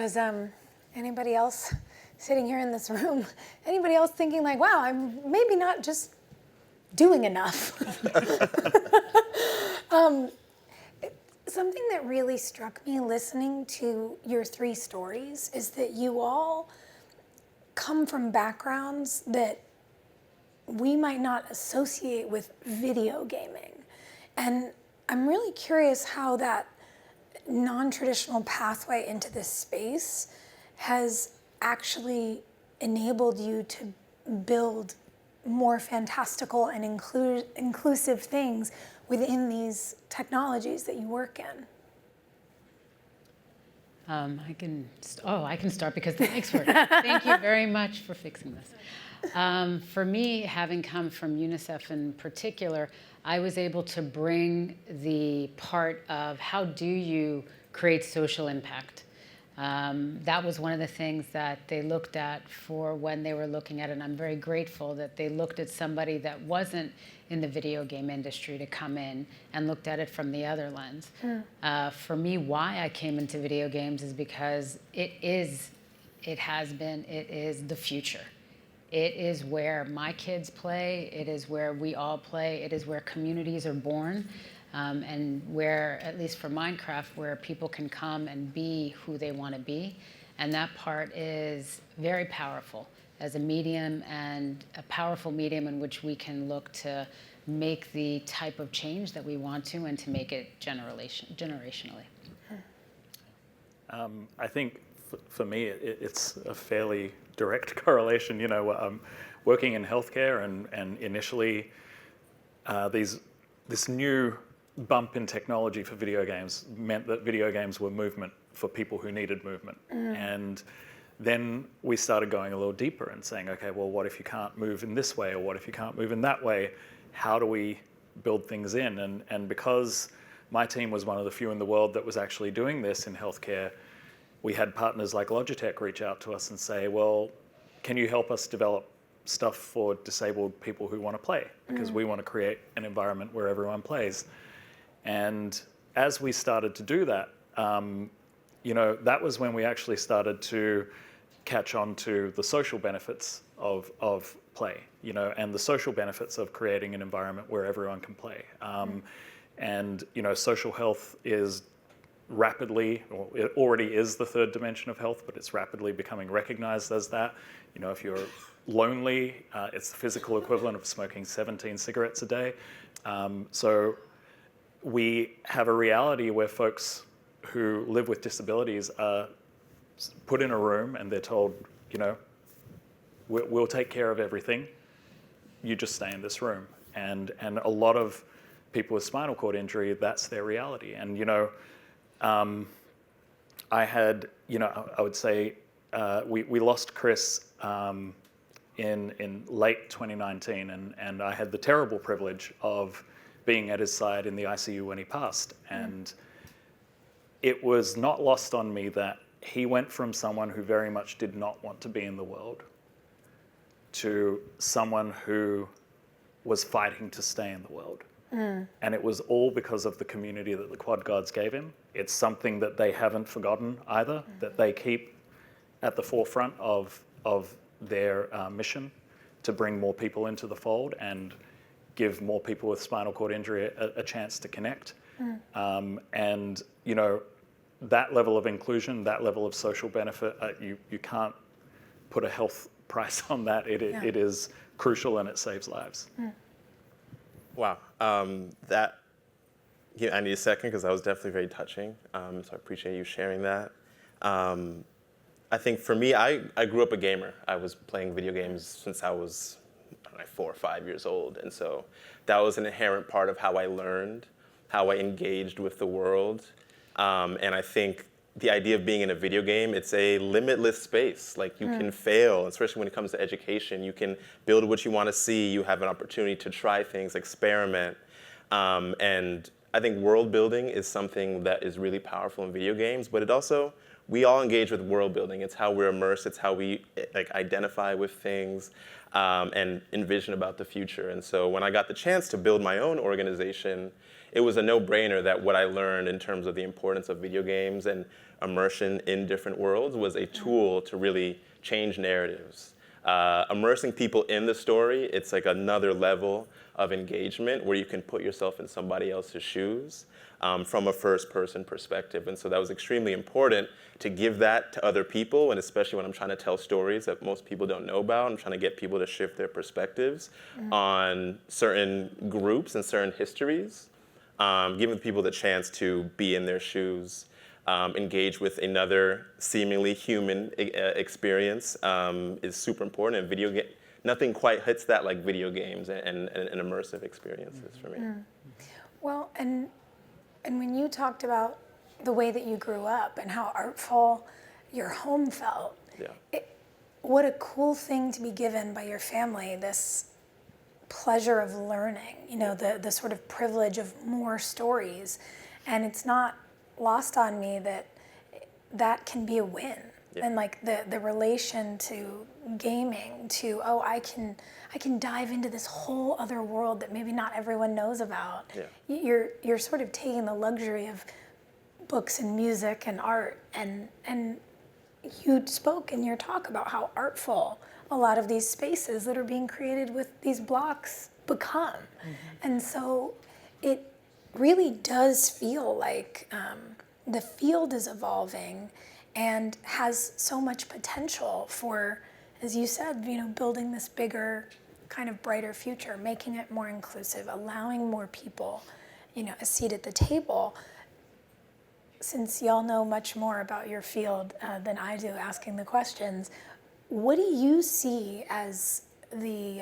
Does anybody else sitting here in this room, anybody else thinking like, wow, I'm maybe not just doing enough? Something that really struck me listening to your three stories is that you all come from backgrounds that we might not associate with video gaming. And I'm really curious how that non-traditional pathway into this space has actually enabled you to build more fantastical and inclusive things within these technologies that you work in. I can start because the mics work. Thank you very much for fixing this. For me, having come from UNICEF in particular, I was able to bring the part of how do you create social impact. That was one of the things that they looked at for when they were looking at it, and I'm very grateful that they looked at somebody that wasn't in the video game industry to come in and looked at it from the other lens. For me, why I came into video games is because it is the future. It is where my kids play, it is where we all play, it is where communities are born, and where, at least for Minecraft, where people can come and be who they want to be. And that part is very powerful as a medium, and a powerful medium in which we can look to make the type of change that we want to, and to make it generationally. I think for me, it's a fairly direct correlation. You know, working in healthcare and initially this new bump in technology for video games meant that video games were movement for people who needed movement. And then we started going a little deeper and saying, okay, well, what if you can't move in this way, or what if you can't move in that way? How do we build things in? And because my team was one of the few in the world that was actually doing this in healthcare, we had partners like Logitech reach out to us and say, well, can you help us develop stuff for disabled people who want to play? Because we want to create an environment where everyone plays. And as we started to do that, you know, that was when we actually started to catch on to the social benefits of play, you know, and the social benefits of creating an environment where everyone can play. And, you know, social health is rapidly, or it already is the third dimension of health, but it's rapidly becoming recognized as that. You know, if you're lonely, it's the physical equivalent of smoking 17 cigarettes a day. So we have a reality where folks who live with disabilities are put in a room and they're told, you know, we'll take care of everything. You just stay in this room. And a lot of people with spinal cord injury, that's their reality. And, you know, I had, you know, I would say we lost Chris in late 2019, and I had the terrible privilege of being at his side in the ICU when he passed. And it was not lost on me that he went from someone who very much did not want to be in the world to someone who was fighting to stay in the world. And it was all because of the community that the Quad Gods gave him. It's something that they haven't forgotten either, that they keep at the forefront of their mission to bring more people into the fold and give more people with spinal cord injury a chance to connect. And, you know, that level of inclusion, that level of social benefit, you can't put a health price on that. It is crucial, and it saves lives. Wow. That, I need a second because that was definitely very touching. So I appreciate you sharing that. I think for me, I grew up a gamer. I was playing video games since I was 4 or 5 years old. And so that was an inherent part of how I learned, how I engaged with the world. And I think the idea of being in a video game, it's a limitless space. Like, you can fail, especially when it comes to education. You can build what you want to see. You have an opportunity to try things, experiment. And I think world building is something that is really powerful in video games, but it also, we all engage with world building. It's how we're immersed. It's how we identify with things and envision about the future. And so when I got the chance to build my own organization, it was a no-brainer that what I learned in terms of the importance of video games and immersion in different worlds was a tool to really change narratives. Immersing people in the story, it's like another level of engagement where you can put yourself in somebody else's shoes from a first-person perspective. And so that was extremely important to give that to other people, and especially when I'm trying to tell stories that most people don't know about. I'm trying to get people to shift their perspectives on certain groups and certain histories, giving people the chance to be in their shoes, engage with another seemingly human experience is super important. And nothing quite hits that like video games and immersive experiences for me. Well, and when you talked about the way that you grew up and how artful your home felt, what a cool thing to be given by your family, this pleasure of learning, you know, the sort of privilege of more stories. And it's not lost on me that that can be a win. And like the relation to gaming to, oh, I can dive into this whole other world that maybe not everyone knows about. You're sort of taking the luxury of books and music and art, and you spoke in your talk about how artful a lot of these spaces that are being created with these blocks become. And so it really does feel like the field is evolving and has so much potential for, as you said, you know, building this bigger, kind of brighter future, making it more inclusive, allowing more people, you know, a seat at the table. Since y'all know much more about your field than I do asking the questions, what do you see as the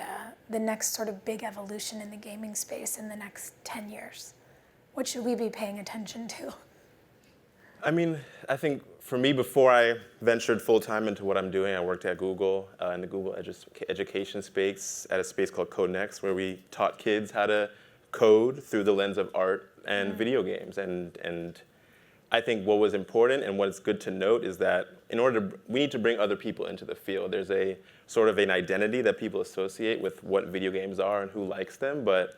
next sort of big evolution in the gaming space in the next 10 years? What should we be paying attention to? I mean, I think for me, before I ventured full-time into what I'm doing, I worked at Google in the Google education space at a space called Code Next, where we taught kids how to code through the lens of art and video games. And I think what was important and what is good to note is that we need to bring other people into the field. There's a sort of an identity that people associate with what video games are and who likes them, but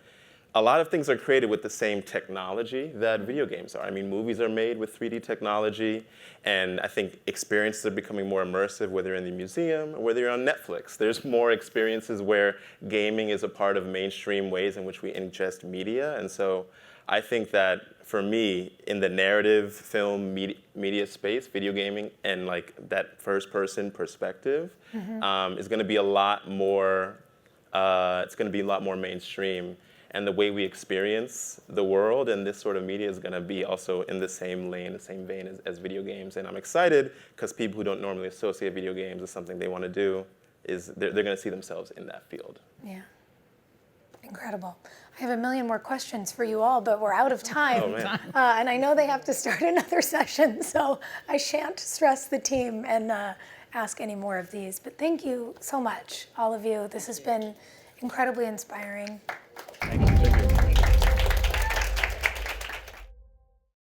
a lot of things are created with the same technology that video games are. I mean, movies are made with 3D technology, and I think experiences are becoming more immersive, whether you're in the museum or whether you're on Netflix. There's more experiences where gaming is a part of mainstream ways in which we ingest media, and so I think that for me, in the narrative film media space, video gaming, and like that first-person perspective is going to be a lot more. It's going to be a lot more mainstream. And the way we experience the world and this sort of media is going to be also in the same lane, the same vein as video games. And I'm excited because people who don't normally associate video games with something they want to do, they're going to see themselves in that field. Yeah. Incredible. I have a million more questions for you all, but we're out of time. Oh, man. And I know they have to start another session, so I shan't stress the team and ask any more of these. But thank you so much, all of you. This has been incredibly inspiring.